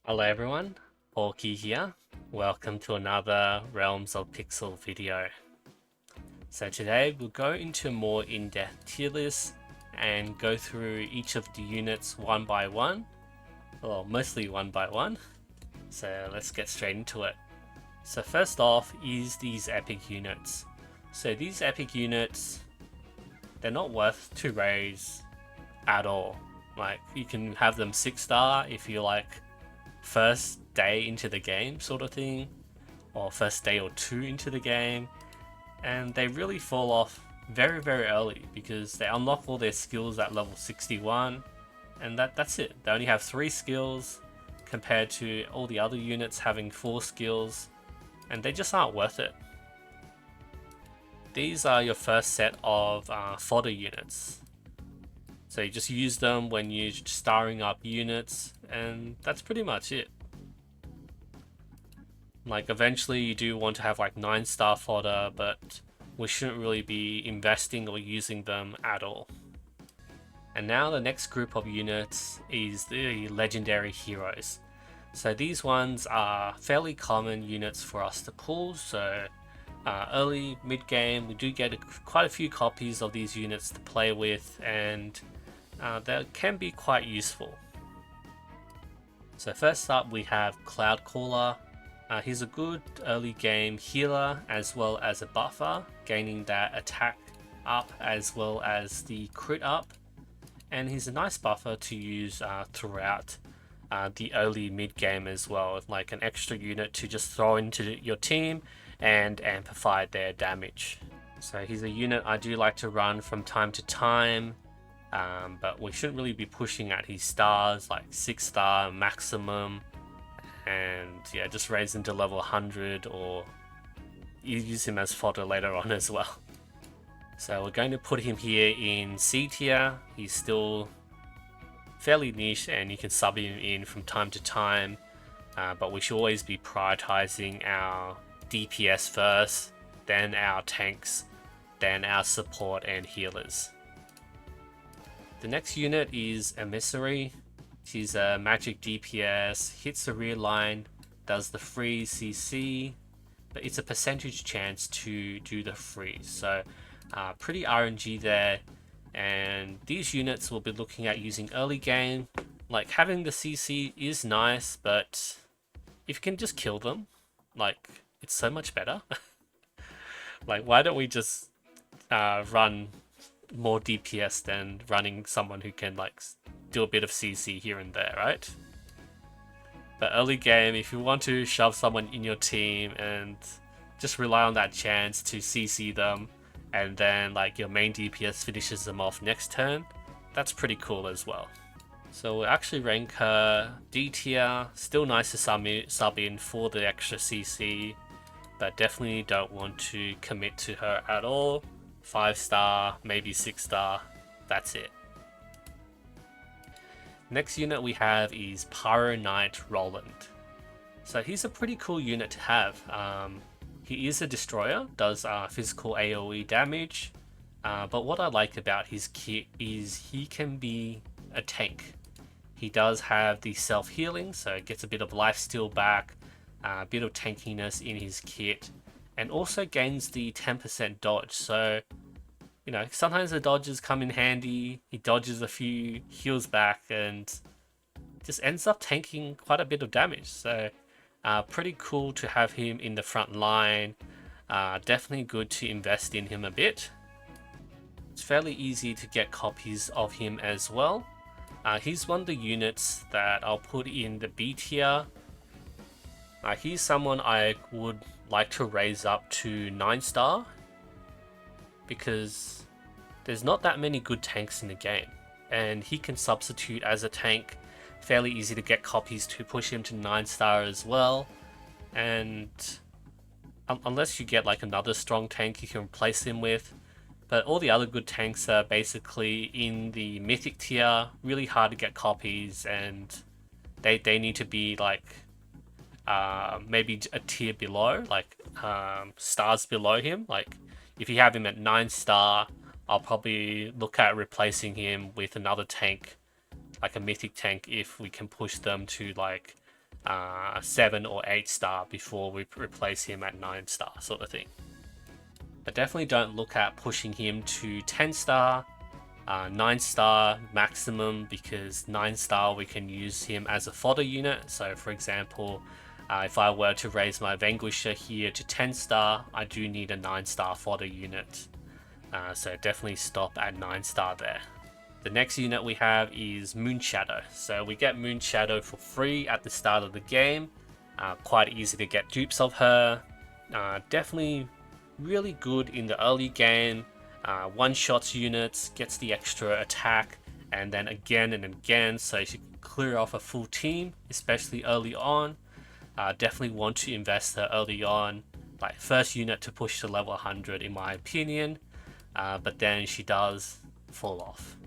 Hello everyone, Porky here. Welcome to another Realms of Pixel video. So today we'll go into more in-depth tier lists and go through each of the units one by one, or mostly one by one. So let's get straight into it. So first off is these epic units. So these epic units, they're not worth 2 rays at all. Like you can have them 6-star if you like first day into the game sort of thing, or first day or 2 into the game, and they really fall off very early because they unlock all their skills at level 61, and that's it. They only have 3 skills compared to all the other units having 4 skills, and they just aren't worth it. These are your first set of fodder units. So you just use them when you're starring up units, and that's pretty much it. Like eventually you do want to have like 9-star fodder, but we shouldn't really be investing or using them at all. And now the next group of units is the legendary heroes. So these ones are fairly common units for us to pull, so early, mid-game, we do get quite a few copies of these units to play with, and they can be quite useful. So first up we have Cloud Caller. He's a good early game healer as well as a buffer, gaining that attack up as well as the crit up, and he's a nice buffer to use throughout the early mid game as well, like an extra unit to just throw into your team and amplify their damage. So he's a unit I do like to run from time to time, but we shouldn't really be pushing at his stars, like 6-star maximum, and yeah, just raise him to level 100 or use him as fodder later on as well. So we're going to put him here in C tier. He's still fairly niche and you can sub him in from time to time, but we should always be prioritizing our DPS first, then our tanks, then our support and healers. The next unit is Emissary. She's a magic DPS, hits the rear line, does the freeze CC, but it's a percentage chance to do the freeze. So pretty RNG there. And these units we'll be looking at using early game. Like having the CC is nice, but if you can just kill them, like it's so much better. Like why don't we just run more DPS than running someone who can like do a bit of CC here and there, right? But early game, if you want to shove someone in your team and just rely on that chance to CC them, and then like your main DPS finishes them off next turn, that's pretty cool as well. So we'll actually rank her D tier. Still nice to sub in for the extra CC, but definitely don't want to commit to her at all. 5-star, maybe 6-star, that's it. Next unit we have is Pyro Knight Roland. So he's a pretty cool unit to have. He is a destroyer, does physical AoE damage, but what I like about his kit is he can be a tank. He does have the self-healing, so it gets a bit of lifesteal back, a bit of tankiness in his kit, and also gains the 10% dodge. So you know, sometimes the dodges come in handy. He dodges a few, heals back, and just ends up tanking quite a bit of damage. So pretty cool to have him in the front line. Definitely good to invest in him a bit. It's fairly easy to get copies of him as well. He's one of the units that I'll put in the B tier. He's someone I would like to raise up to 9-star, because there's not that many good tanks in the game, and he can substitute as a tank. Fairly easy to get copies to push him to 9-star as well, and unless you get like another strong tank you can replace him with, but all the other good tanks are basically in the mythic tier, really hard to get copies, and they need to be like maybe a tier below, like stars below him. Like if you have him at 9-star, I'll probably look at replacing him with another tank, like a mythic tank, if we can push them to like 7 or 8 star before we replace him at 9 star sort of thing. But definitely don't look at pushing him to 10 star, 9 star maximum, because 9 star we can use him as a fodder unit. So for example, if I were to raise my Vanquisher here to 10 star, I do need a 9 star fodder unit. So definitely stop at 9 star there. The next unit we have is Moonshadow. So we get Moonshadow for free at the start of the game. Quite easy to get dupes of her. Definitely really good in the early game. One-shots units, gets the extra attack, and then again and again, so you can clear off a full team, especially early on. Definitely want to invest her early on, like first unit to push to level 100 in my opinion, but then she does fall off.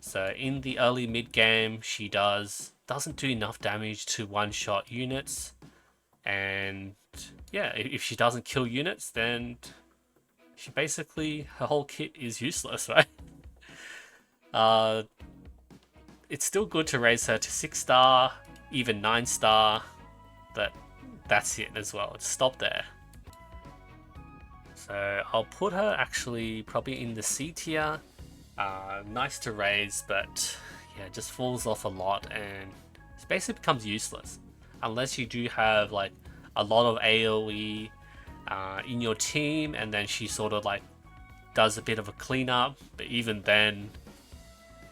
So in the early mid game, she doesn't do enough damage to one-shot units, and yeah, if she doesn't kill units, then she basically, her whole kit is useless, right? It's still good to raise her to 6 star, even 9 star, but that's it as well. Just stop there. So I'll put her actually probably in the C tier. Nice to raise, but yeah, it just falls off a lot and it basically becomes useless unless you do have like a lot of AoE in your team, and then she sort of like does a bit of a cleanup. But even then,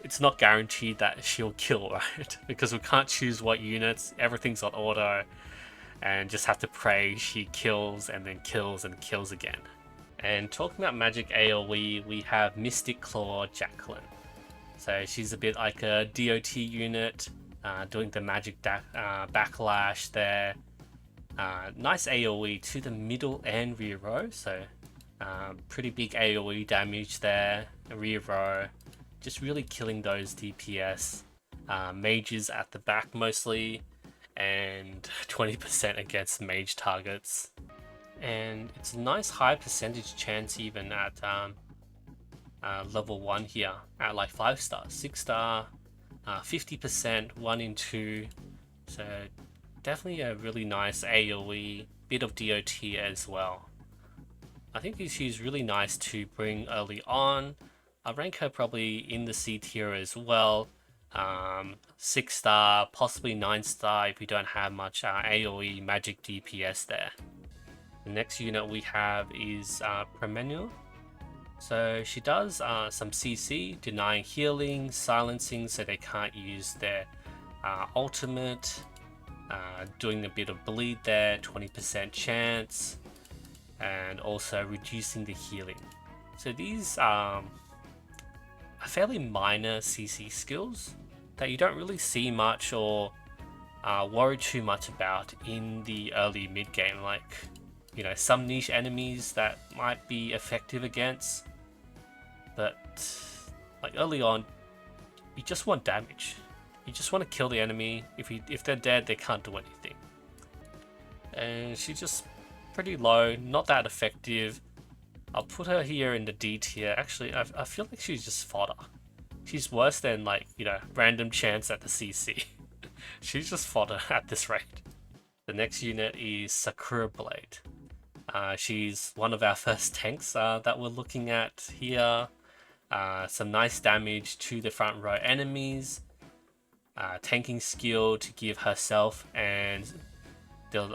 it's not guaranteed that she'll kill, right? Because we can't choose what units. Everything's on auto, and just have to pray she kills and then kills and kills again. And talking about magic AoE, we have Mystic Claw Jacqueline. So she's a bit like a DOT unit, doing the magic backlash there. Nice AoE to the middle and rear row, so pretty big AoE damage there. Rear row, just really killing those DPS mages at the back mostly, and 20% against mage targets. And it's a nice high percentage chance even at level 1 here, at like 5 star, 6 star, 50%, 1 in 2. So definitely a really nice AoE, bit of DOT as well. I think she's really nice to bring early on. I rank her probably in the C tier as well. 6 star, possibly 9 star if you don't have much AoE magic DPS there. The next unit we have is Premenu. So she does some CC, denying healing, silencing so they can't use their ultimate, doing a bit of bleed there, 20% chance, and also reducing the healing. So these are fairly minor CC skills that you don't really see much or worry too much about in the early mid game, like, you know, some niche enemies that might be effective against, but like early on, you just want damage. You just want to kill the enemy. If they're dead, they can't do anything. And she's just pretty low, not that effective. I'll put her here in the D tier. Actually, I feel like she's just fodder. She's worse than, like, you know, random chance at the CC. She's just fodder at this rate. The next unit is Sakura Blade. She's one of our first tanks that we're looking at here. Some nice damage to the front row enemies. Tanking skill to give herself and the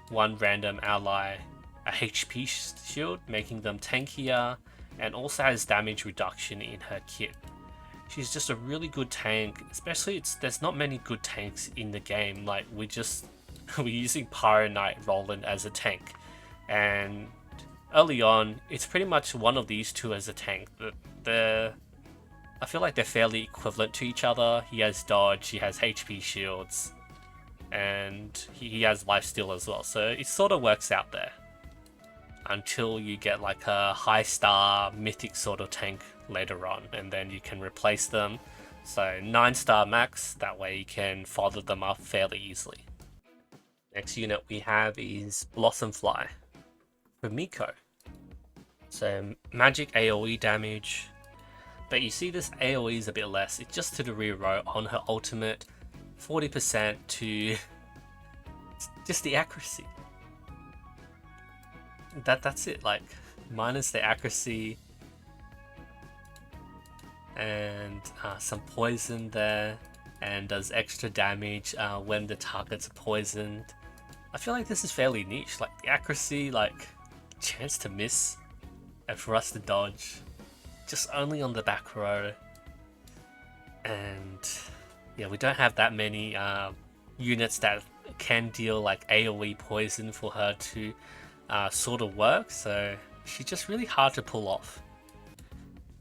one random ally a HP shield, making them tankier, and also has damage reduction in her kit. She's just a really good tank, especially there's not many good tanks in the game. Like, we're using Pyro Knight Roland as a tank, and early on it's pretty much one of these two as a tank. I feel like they're fairly equivalent to each other. He has dodge, he has HP shields, and he has lifesteal as well, so it sort of works out there. Until you get like a high star mythic sort of tank later on, and then you can replace them. So 9 star max, that way you can fodder them up fairly easily. Next unit we have is Blossomfly for Miko. So magic AoE damage, but you see this AoE is a bit less. It's just to the rear row on her ultimate. 40% to just the accuracy. That's it, like minus the accuracy and some poison there, and does extra damage when the target's poisoned. I feel like this is fairly niche, like the accuracy, like chance to miss and for us to dodge, just only on the back row. And yeah, we don't have that many units that can deal like AoE poison for her to sort of work, so she's just really hard to pull off.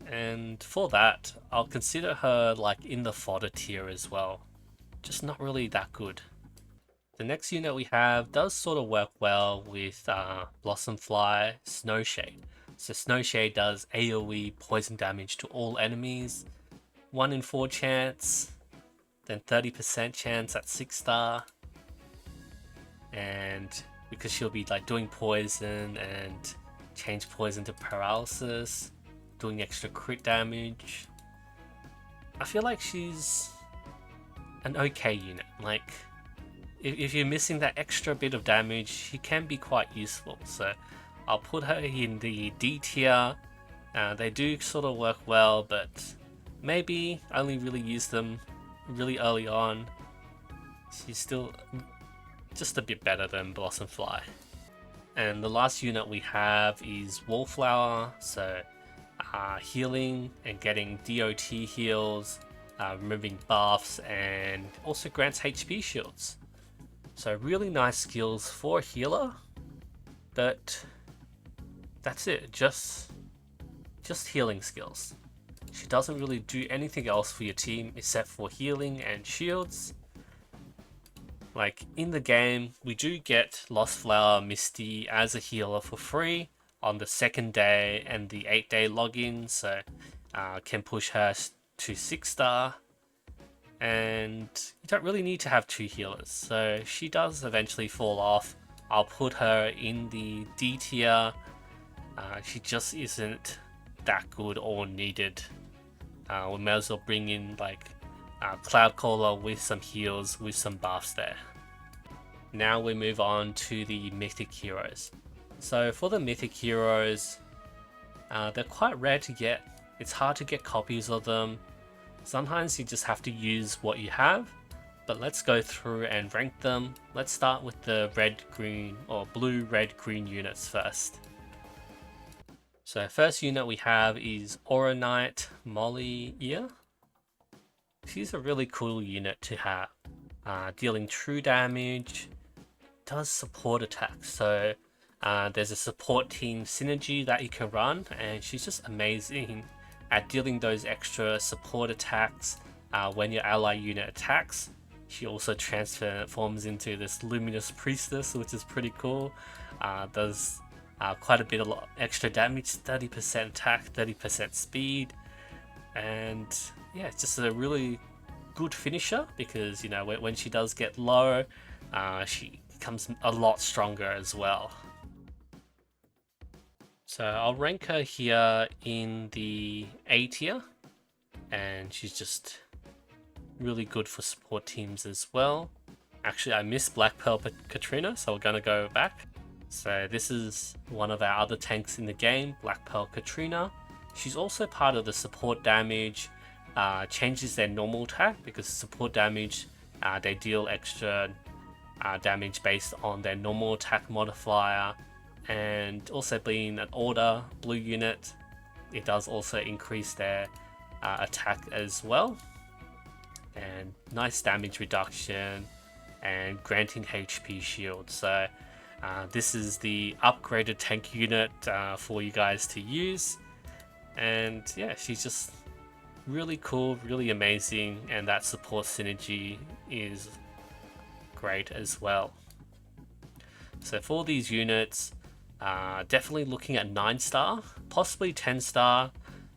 And for that, I'll consider her like in the fodder tier as well. Just not really that good. The next unit we have does sort of work well with Blossomfly Snowshade. So Snowshade does AoE poison damage to all enemies, 1 in 4 chance, then 30% chance at 6-star, and because she'll be like doing poison and change poison to paralysis, doing extra crit damage. I feel like she's an okay unit. Like if you're missing that extra bit of damage, she can be quite useful. So I'll put her in the D tier. They do sort of work well, but maybe only really use them really early on. She's still just a bit better than Blossomfly. And the last unit we have is Wallflower. So healing and getting DOT heals, removing buffs, and also grants HP shields. So really nice skills for a healer, but that's it, just healing skills. She doesn't really do anything else for your team except for healing and shields. Like in the game, we do get Lost Flower Misty as a healer for free on the 2nd day and the 8-day login, so can push her to 6-star, and you don't really need to have 2 healers, so she does eventually fall off. I'll put her in the D tier. She just isn't that good or needed. We may as well bring in like Cloudcaller with some heals, with some buffs there. Now we move on to the Mythic Heroes. So for the Mythic Heroes, they're quite rare to get. It's hard to get copies of them. Sometimes you just have to use what you have, but let's go through and rank them. Let's start with the red, green, or blue, red, green units first. So first unit we have is Aura Knight Molly Ear. She's a really cool unit to have. Dealing true damage, does support attacks. So there's a support team synergy that you can run, and she's just amazing at dealing those extra support attacks when your ally unit attacks. She also transforms into this Luminous Priestess, which is pretty cool. Does quite a bit of extra damage, 30% attack, 30% speed, and yeah, it's just a really good finisher because, you know, when she does get low, she becomes a lot stronger as well. So I'll rank her here in the A tier, and she's just really good for support teams as well. Actually, I missed Black Pearl Katrina, so we're gonna go back. So this is one of our other tanks in the game, Black Pearl Katrina. She's also part of the support damage, changes their normal attack because support damage, they deal extra damage based on their normal attack modifier, and also being an order blue unit, it does also increase their attack as well, and nice damage reduction and granting HP shield. So this is the upgraded tank unit for you guys to use, and yeah, she's just really cool, really amazing, and that support synergy is great as well. So for these units, definitely looking at 9-star, possibly 10-star,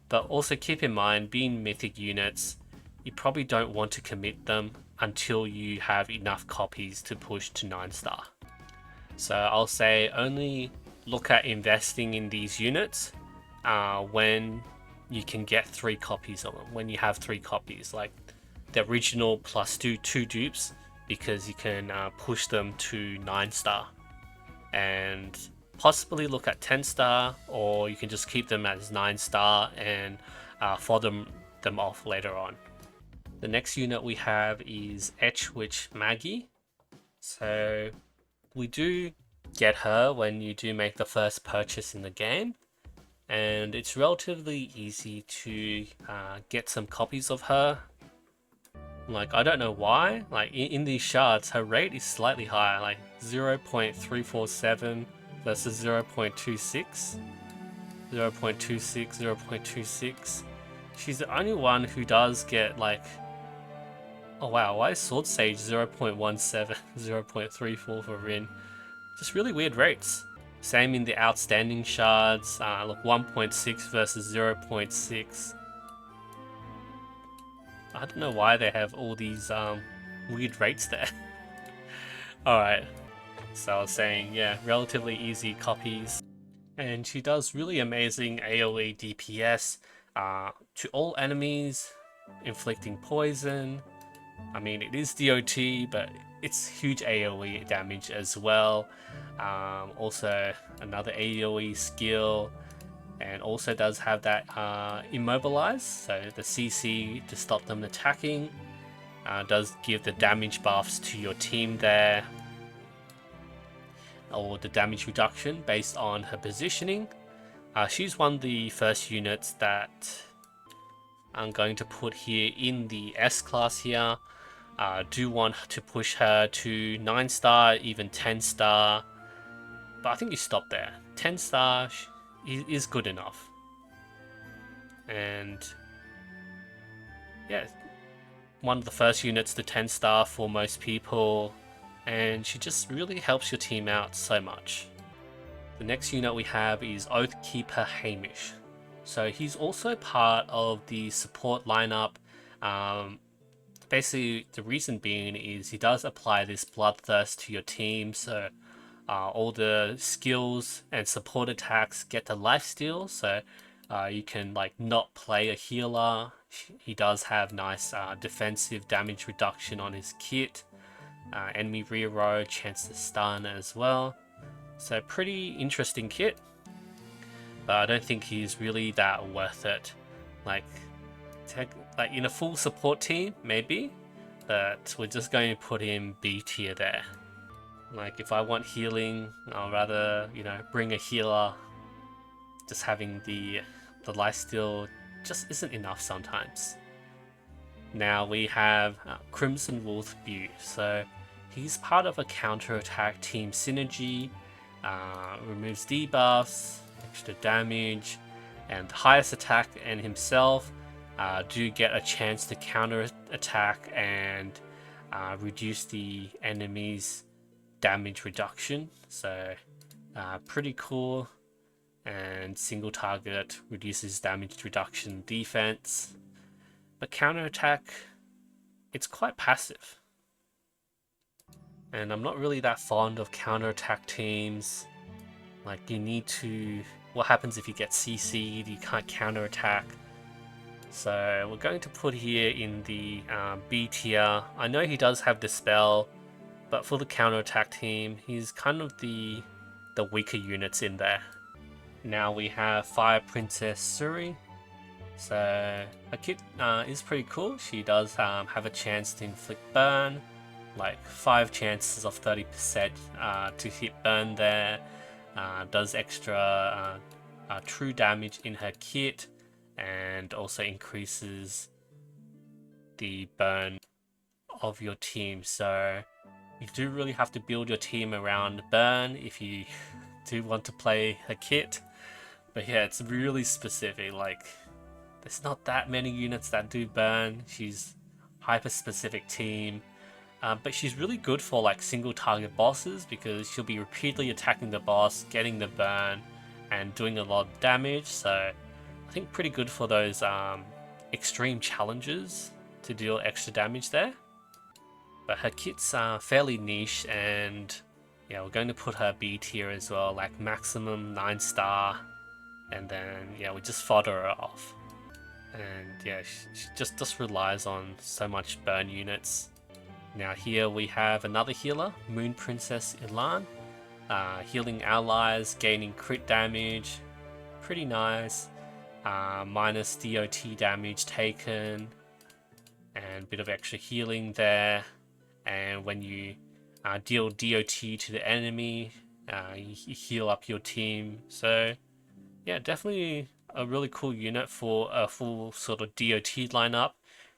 but also keep in mind, being mythic units, you probably don't want to commit them until you have enough copies to push to 9-star. So I'll say only look at investing in these units when you can get 3 copies of them, when you have 3 copies. Like the original plus two dupes, because you can push them to 9-star and possibly look at 10-star, or you can just keep them as 9-star and fodder them off later on. The next unit we have is Etch Witch Maggie. So we do get her when you do make the first purchase in the game, and it's relatively easy to get some copies of her. Like, I don't know why, like in these shards her rate is slightly higher, like 0.347 versus 0.26, 0.26, 0.26. She's the only one who does get like, oh wow, why is Sword Sage 0.17, 0.34 for Rin? Just really weird rates. Same in the outstanding shards, look, 1.6 versus 0.6. I don't know why they have all these weird rates there. Alright, so I was saying, yeah, relatively easy copies. And she does really amazing AoE DPS to all enemies, inflicting poison. I mean, it is DOT, but it's huge AoE damage as well. Also, another AoE skill, and also does have that immobilize, so the CC to stop them attacking. Does give the damage buffs to your team there, or the damage reduction based on her positioning. She's one of the first units that I'm going to put here in the S class here. Do want to push her to 9-star, even 10-star, but I think you stop there. 10-star is good enough. And yeah, one of the first units to 10-star for most people, and she just really helps your team out so much. The next unit we have is Oathkeeper Hamish. So he's also part of the support lineup. Basically, the reason being is he does apply this Bloodthirst to your team, so all the skills and support attacks get the lifesteal, so you can like not play a healer. He does have nice defensive damage reduction on his kit, enemy reroll, chance to stun as well. So pretty interesting kit, but I don't think he's really that worth it. Like in a full support team, maybe, but we're just going to put him B tier there. Like, if I want healing, I'll rather, you know, bring a healer. Just having the lifesteal just isn't enough sometimes. Now we have Crimson Wolf Bew. So he's part of a counter-attack team synergy, removes debuffs, extra damage, and the highest attack and himself do get a chance to counter attack and reduce the enemy's damage reduction. So pretty cool. And single target reduces damage reduction defense, but counter attack, it's quite passive, and I'm not really that fond of counter attack teams. Like, you need to, what happens if you get CC'd? You can't counter attack. So we're going to put here in the B tier. I know he does have Dispel, but for the counter attack team, he's kind of the weaker units in there. Now we have Fire Princess Suri. So her kit is pretty cool. She does have a chance to inflict burn, like 5 chances of 30% to hit burn there. Does extra true damage in her kit, and also increases the burn of your team. So you do really have to build your team around burn if you do want to play her kit. But yeah, it's really specific. Like, there's not that many units that do burn. She's hyper specific team, but she's really good for like single target bosses, because she'll be repeatedly attacking the boss, getting the burn, and doing a lot of damage. So I think pretty good for those extreme challenges to deal extra damage there. But her kit's fairly niche, and yeah, we're going to put her B tier as well, like maximum 9-star. And then, yeah, we just fodder her off. And yeah, she just relies on so much burn units. Now here we have another healer, Moon Princess Ilan. Healing allies, gaining crit damage, pretty nice. Minus DOT damage taken, and a bit of extra healing there. And when you deal DOT to the enemy, you heal up your team. So yeah, definitely a really cool unit for a full sort of DOT lineup.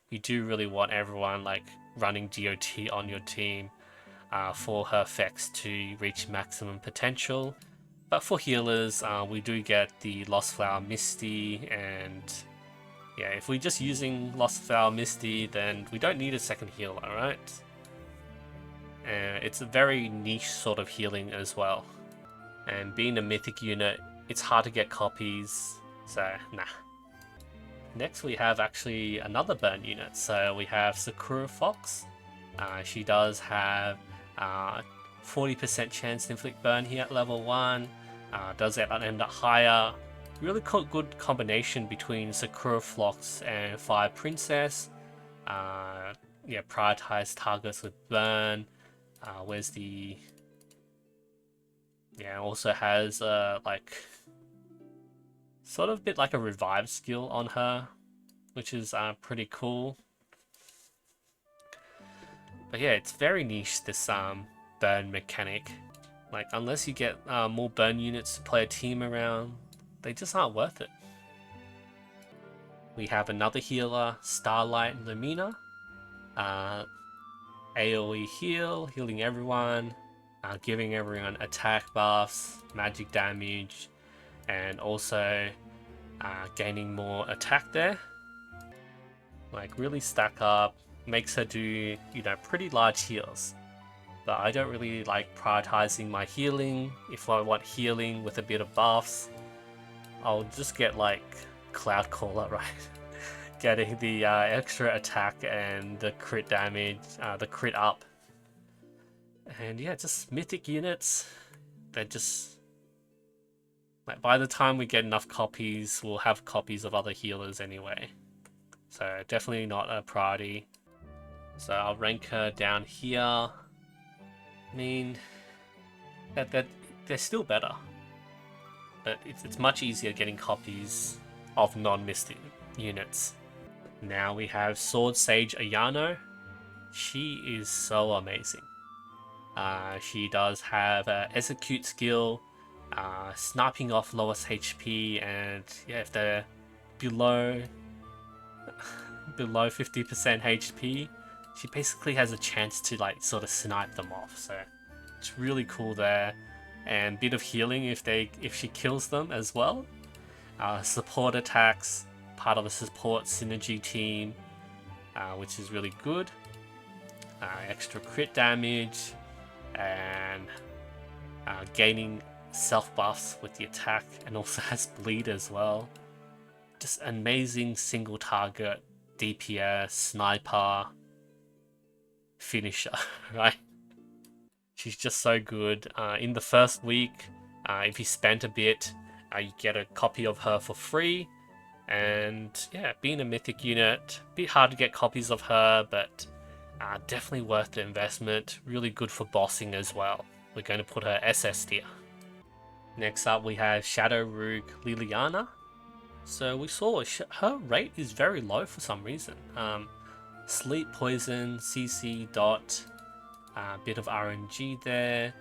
You do really want everyone like running DOT on your team for her effects to reach maximum potential. But for healers, we do get the Lost Flower Misty, and yeah, if we're just using Lost Flower Misty, then we don't need a second healer, right? It's a very niche sort of healing as well. And being a mythic unit, it's hard to get copies, so nah. Next we have actually another burn unit, so we have Sakura Fox. She does have 40% chance to inflict burn here at level 1, does it end up higher. Really good combination between Sakura Fox and Fire Princess. Yeah, prioritize targets with burn. Where's the... Yeah, also has like sort of a bit like a revive skill on her, which is pretty cool. But yeah, it's very niche, this burn mechanic. Like, unless you get more burn units to play a team around, they just aren't worth it. We have another healer, Starlight Lumina. AoE heal, healing everyone, giving everyone attack buffs, magic damage, and also gaining more attack there. Like, really stack up, makes her do, you know, pretty large heals. But I don't really like prioritizing my healing. If I want healing with a bit of buffs, I'll just get like Cloud Caller, right? Getting the extra attack and the crit damage, the crit up. And yeah, just mythic units. They're just... like, by the time we get enough copies, we'll have copies of other healers anyway. So definitely not a priority. So I'll rank her down here. I mean, they're still better. But it's much easier getting copies of non-mystic units. Now we have Sword Sage Ayano. She is so amazing. She does have an execute skill, sniping off lowest HP, and yeah, if they're below 50% HP, she basically has a chance to like sort of snipe them off. So it's really cool there, and bit of healing if she kills them as well. Support attacks, part of a support synergy team, which is really good. Extra crit damage, and gaining self buffs with the attack, and also has bleed as well. Just amazing single target DPS sniper finisher, right? She's just so good. In the first week, if you spent a bit, you get a copy of her for free. And yeah, being a mythic unit, a bit hard to get copies of her, but definitely worth the investment. Really good for bossing as well. We're going to put her SS tier. Next up we have Shadow Rogue Liliana. So we saw her rate is very low for some reason. Sleep Poison, CC dot, bit of RNG there,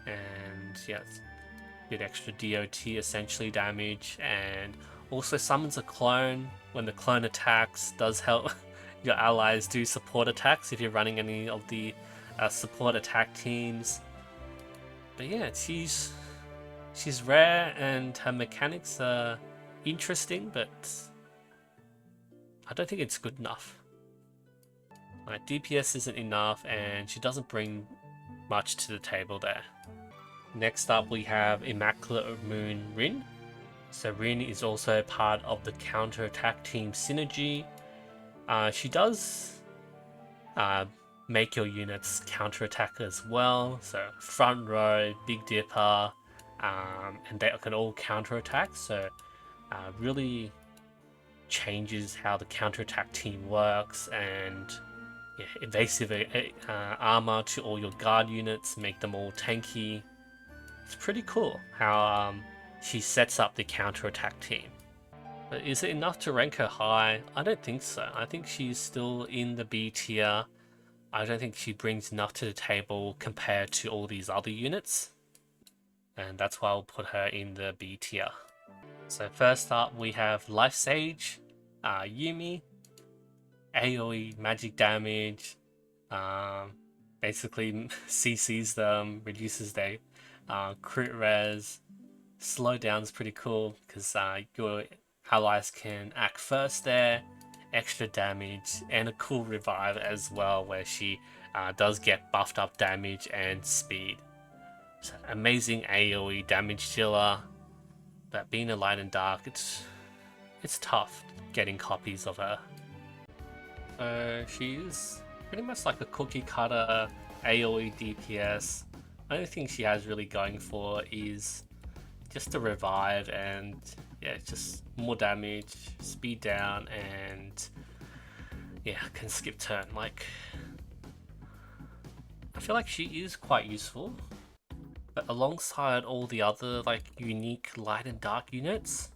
and yeah, bit extra DOT essentially damage, and also summons a clone. When the clone attacks, does help your allies do support attacks if you're running any of the support attack teams. But yeah, she's rare and her mechanics are interesting, but I don't think it's good enough. Like, DPS isn't enough, and she doesn't bring much to the table there. Next up we have Immaculate Moon Rin. So Rin is also part of the counter-attack team synergy. She does make your units counter-attack as well. So front row, Big Dipper, and they can all counter-attack. So really changes how the counterattack team works, and yeah, evasive armor to all your guard units, make them all tanky. It's pretty cool how she sets up the counterattack team. But is it enough to rank her high? I don't think so. I think she's still in the B tier. I don't think she brings enough to the table compared to all these other units. And that's why I'll put her in the B tier. So first up we have Life Sage, Yumi, AoE magic damage, basically CCs them, reduces their crit res. Slowdown's pretty cool because your allies can act first there, extra damage, and a cool revive as well where she does get buffed up damage and speed. So amazing AoE damage dealer, but being a light and dark, it's tough getting copies of her. So she's pretty much like a cookie cutter AoE DPS. Only thing she has really going for is just a revive and yeah, just more damage, speed down, and yeah, can skip turn. Like, I feel like she is quite useful, but alongside all the other like unique light and dark units,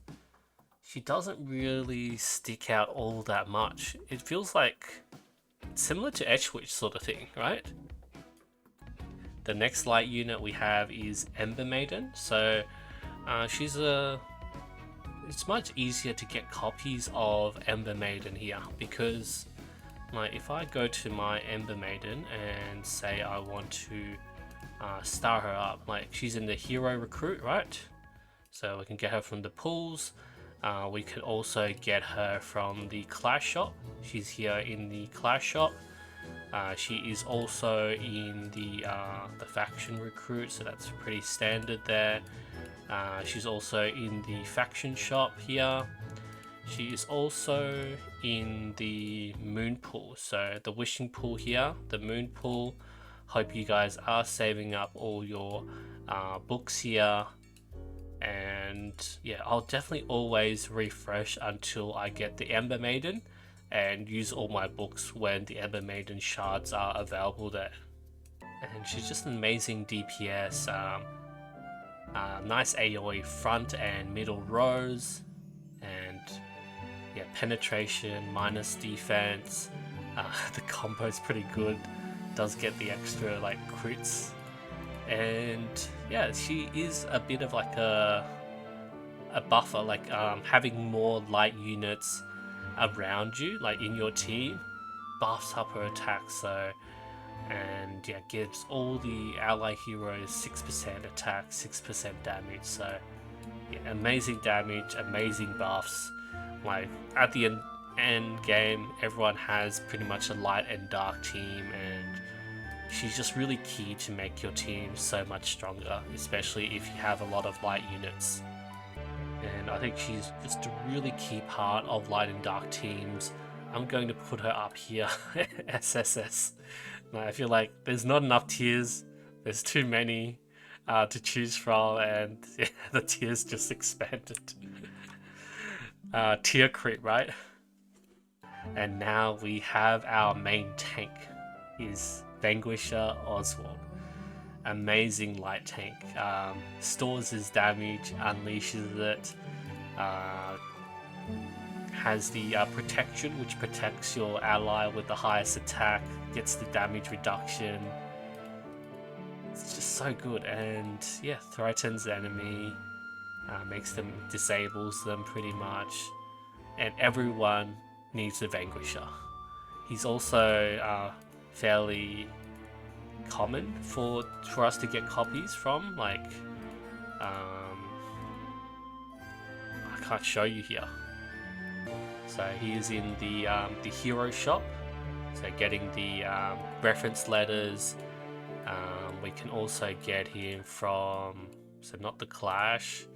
she doesn't really stick out all that much. It feels like similar to Edge Witch sort of thing, right? The next light unit we have is Ember Maiden. So it's much easier to get copies of Ember Maiden here because like if I go to my Ember Maiden and say I want to star her up, like she's in the hero recruit, right? So we can get her from the pools. We could also get her from the clash shop. She's here in the clash shop. She is also in the faction recruit, so that's pretty standard there. She's also in the faction shop here. She is also in the moon pool, so the wishing pool here, the moon pool. Hope you guys are saving up all your books here. And yeah, I'll definitely always refresh until I get the Ember Maiden and use all my books when the Ember Maiden shards are available there. And she's just an amazing DPS, nice AoE front and middle rows, and yeah, penetration minus defense. The combo is pretty good, does get the extra like crits. And yeah, she is a bit of like a buffer, like having more light units around you, like in your team, buffs up her attack, so, and yeah, gives all the ally heroes 6% attack, 6% damage, so yeah, amazing damage, amazing buffs. Like at the end game, everyone has pretty much a light and dark team, and she's just really key to make your team so much stronger, especially if you have a lot of light units. And I think she's just a really key part of light and dark teams. I'm going to put her up here, SSS. I feel like there's not enough tiers, there's too many to choose from, and yeah, the tiers just expanded. Tier crit, right? And now we have our main tank, is Vanquisher Oswald. Amazing light tank. Stores his damage, unleashes it, has the protection, which protects your ally with the highest attack, gets the damage reduction. It's just so good, and yeah, threatens the enemy, disables them pretty much, and everyone needs a Vanquisher. He's also fairly common for us to get copies from, like I can't show you here. So he is in the hero shop, so getting the reference letters. We can also get him from, so not the Clash,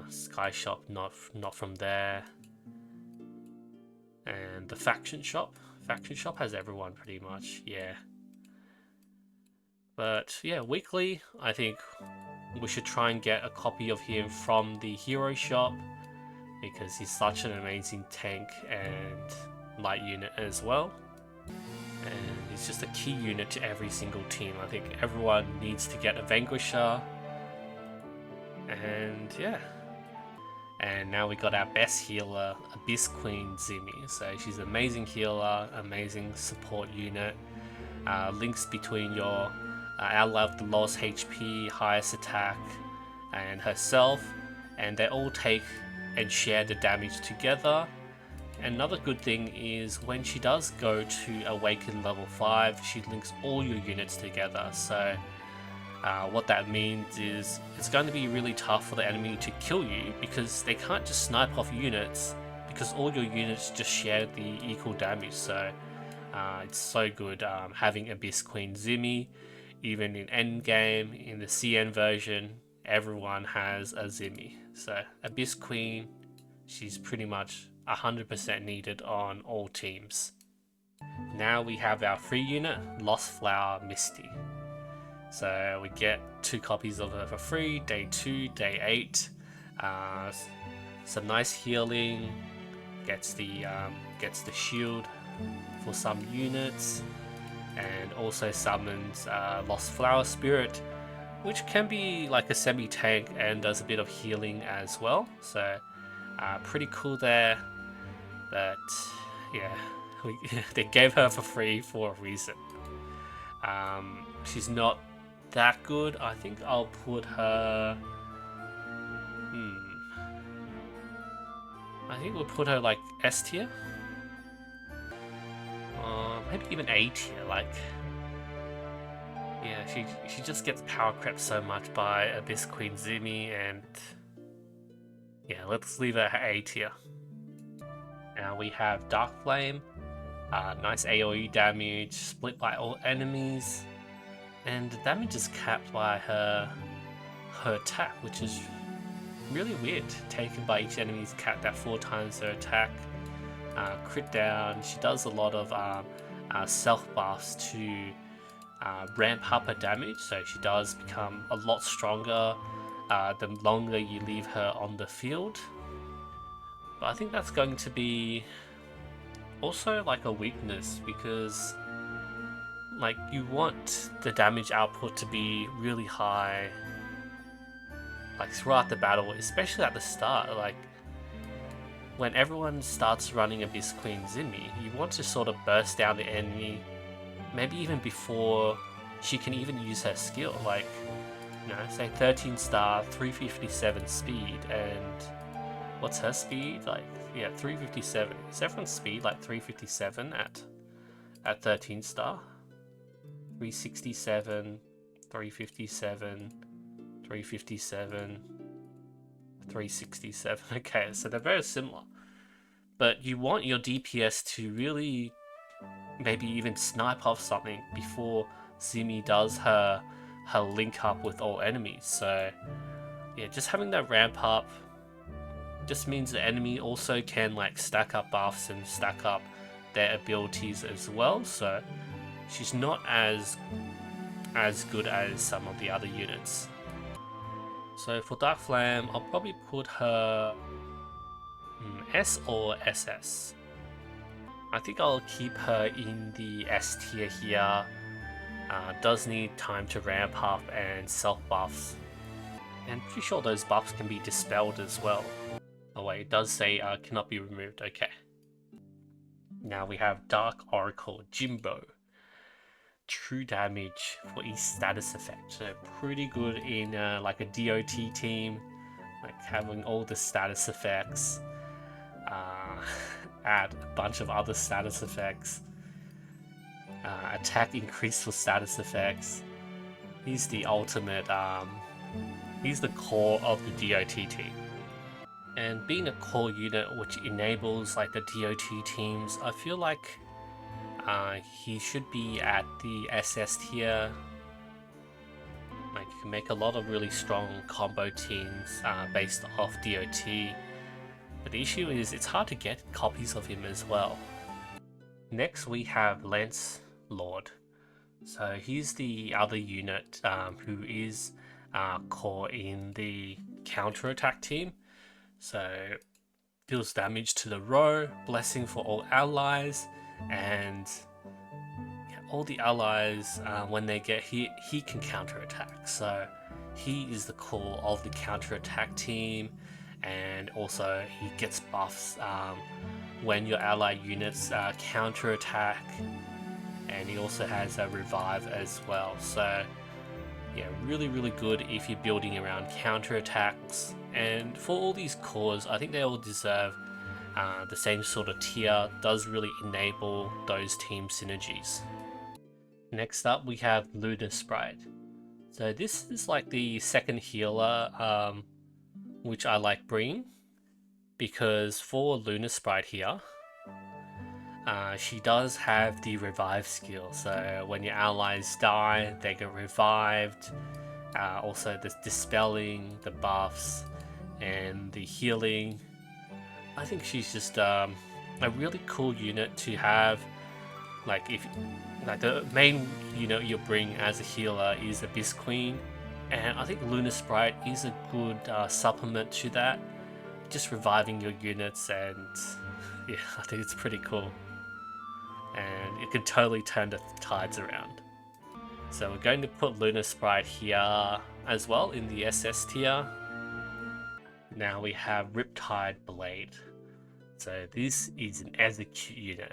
Sky Shop, not from there, and the faction shop. Faction shop has everyone pretty much, yeah. But yeah, weekly, I think we should try and get a copy of him from the hero shop. because he's such an amazing tank and light unit as well. And he's just a key unit to every single team. I think everyone needs to get a Vanquisher. And yeah. And now we got our best healer, Abyss Queen Zimi. So she's an amazing healer, amazing support unit. Links between your ally with the lowest HP, highest attack, and herself. And they all take and share the damage together. Another good thing is when she does go to Awaken level 5, she links all your units together. So what that means is it's going to be really tough for the enemy to kill you because they can't just snipe off units because all your units just share the equal damage. So it's so good having Abyss Queen Zimi. Even in endgame, in the CN version, everyone has a Zimi. So Abyss Queen, she's pretty much 100% needed on all teams. Now we have our free unit, Lost Flower Misty. So we get 2 copies of her for free, day 2, day 8. Some nice healing, gets the shield for some units, and also summons Lost Flower Spirit, which can be like a semi-tank and does a bit of healing as well. So pretty cool there. But yeah, they gave her for free for a reason. She's not that good. I think I'll put her... I think we'll put her like S tier. Maybe even A tier. Like, yeah, she just gets power crept so much by Abyss Queen Zimi, and yeah, let's leave her at A tier. Now we have Dark Flame, nice AoE damage, split by all enemies, and the damage is capped by her attack, which is really weird. Taken by each enemy is capped at 4 times her attack. Crit down. She does a lot of self buffs to ramp up her damage, so she does become a lot stronger the longer you leave her on the field. But I think that's going to be also like a weakness, because like you want the damage output to be really high like throughout the battle, especially at the start. Like when everyone starts running Abyss Queen Zimi, you want to sort of burst down the enemy, maybe even before she can even use her skill. Like, you know, say 13 star, 357 speed, and what's her speed? Like, yeah, 357. Is everyone's speed like 357 at 13 star? 367, 357, 357, 367. Okay, so they're very similar. But you want your DPS to really maybe even snipe off something before Zimi does her link up with all enemies. So yeah, just having that ramp up just means the enemy also can like stack up buffs and stack up their abilities as well. So she's not as good as some of the other units. So for Dark Flame, I'll probably put her S or SS. I think I'll keep her in the S tier here. Does need time to ramp up and self buffs, and pretty sure those buffs can be dispelled as well. Oh wait, it does say cannot be removed. Okay. Now we have Dark Oracle Jimbo. True damage for each status effect, so pretty good in like a DOT team, like having all the status effects, add a bunch of other status effects, attack increase for status effects. He's the ultimate, he's the core of the DOT team. And being a core unit which enables like the DOT teams, I feel like he should be at the SS tier. Like, you can make a lot of really strong combo teams based off DOT. But the issue is it's hard to get copies of him as well. Next we have Lance Lord. So he's the other unit who is core in the counter-attack team. So deals damage to the row, blessing for all allies, and all the allies, when they get hit, he can counterattack. So he is the core of the counterattack team, and also he gets buffs when your allied units counterattack, and he also has a revive as well. So yeah, really good if you're building around counterattacks. And for all these cores, I think they all deserve the same sort of tier. Does really enable those team synergies. Next up, we have Lunar Sprite. So this is like the second healer, which I like bringing, because for Lunar Sprite here, she does have the revive skill. So when your allies die, they get revived. Also the dispelling, the buffs, and the healing. I think she's just a really cool unit to have. Like if the main unit you bring as a healer is Abyss Queen, and I think Lunar Sprite is a good supplement to that. Just reviving your units, and yeah, I think it's pretty cool. And it can totally turn the tides around. So we're going to put Lunar Sprite here as well in the SS tier. Now we have Riptide Blade. So this is an execute unit.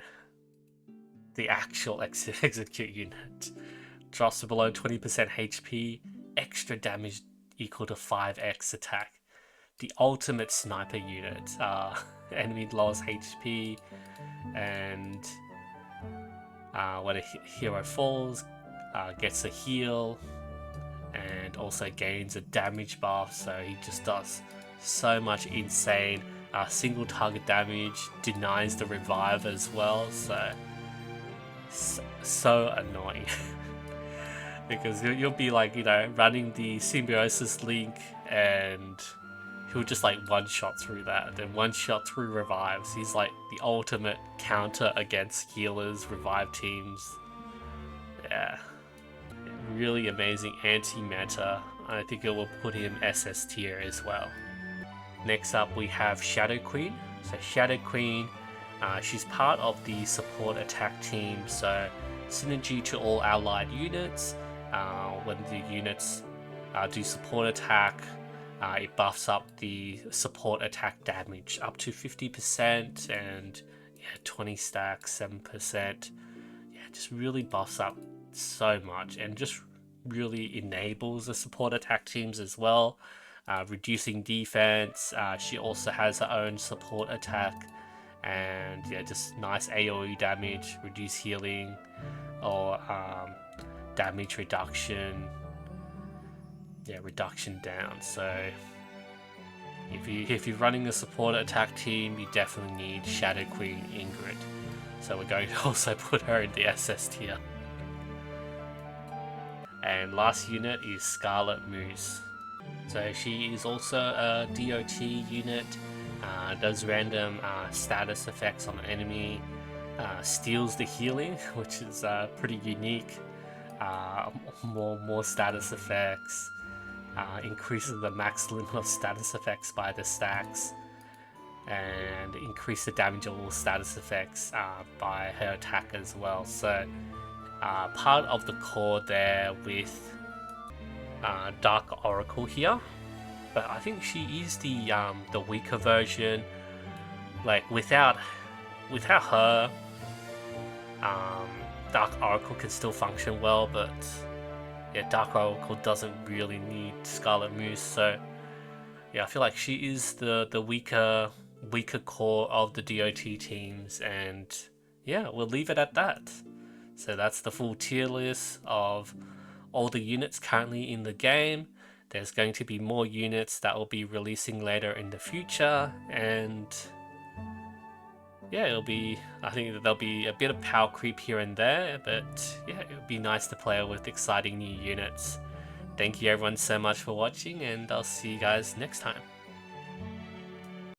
The actual execute unit. Drops below 20% HP, extra damage equal to 5x attack. The ultimate sniper unit. Enemy lowers HP, and when a hero falls, gets a heal, and also gains a damage buff. So he just does so much insane single target damage, denies the revive as well. So annoying. Because you'll be like, running the symbiosis link, and he'll just like one shot through that, then one shot through revives. He's like the ultimate counter against healers, revive teams. Yeah, really amazing anti-meta. I think it will put him SS tier as well. Next up we have Shadow Queen. So Shadow Queen, she's part of the support attack team, so synergy to all allied units. When the units do support attack, it buffs up the support attack damage up to 50%, and 20 stacks, 7%. Yeah, just really buffs up so much, and just really enables the support attack teams as well. Reducing defense. She also has her own support attack, and just nice AoE damage, reduce healing, or damage reduction. Reduction down. So if you're running a support attack team, you definitely need Shadow Queen Ingrid. So we're going to also put her in the SS tier. And last unit is Scarlet Moose. So she is also a DOT unit, does random status effects on the enemy, steals the healing, which is pretty unique, more status effects, increases the max limit of status effects by the stacks, and increase the damage of all status effects by her attack as well. So part of the core there with Dark Oracle here, but I think she is the weaker version. Like without her, Dark Oracle can still function well, but Dark Oracle doesn't really need Scarlet Moose. So I feel like she is the weaker core of the DOT teams, and we'll leave it at that. So that's the full tier list of all the units currently in the game. There's going to be more units that will be releasing later in the future, and I think there'll be a bit of power creep here and there, but it would be nice to play with exciting new units. Thank you everyone so much for watching, and I'll see you guys next time.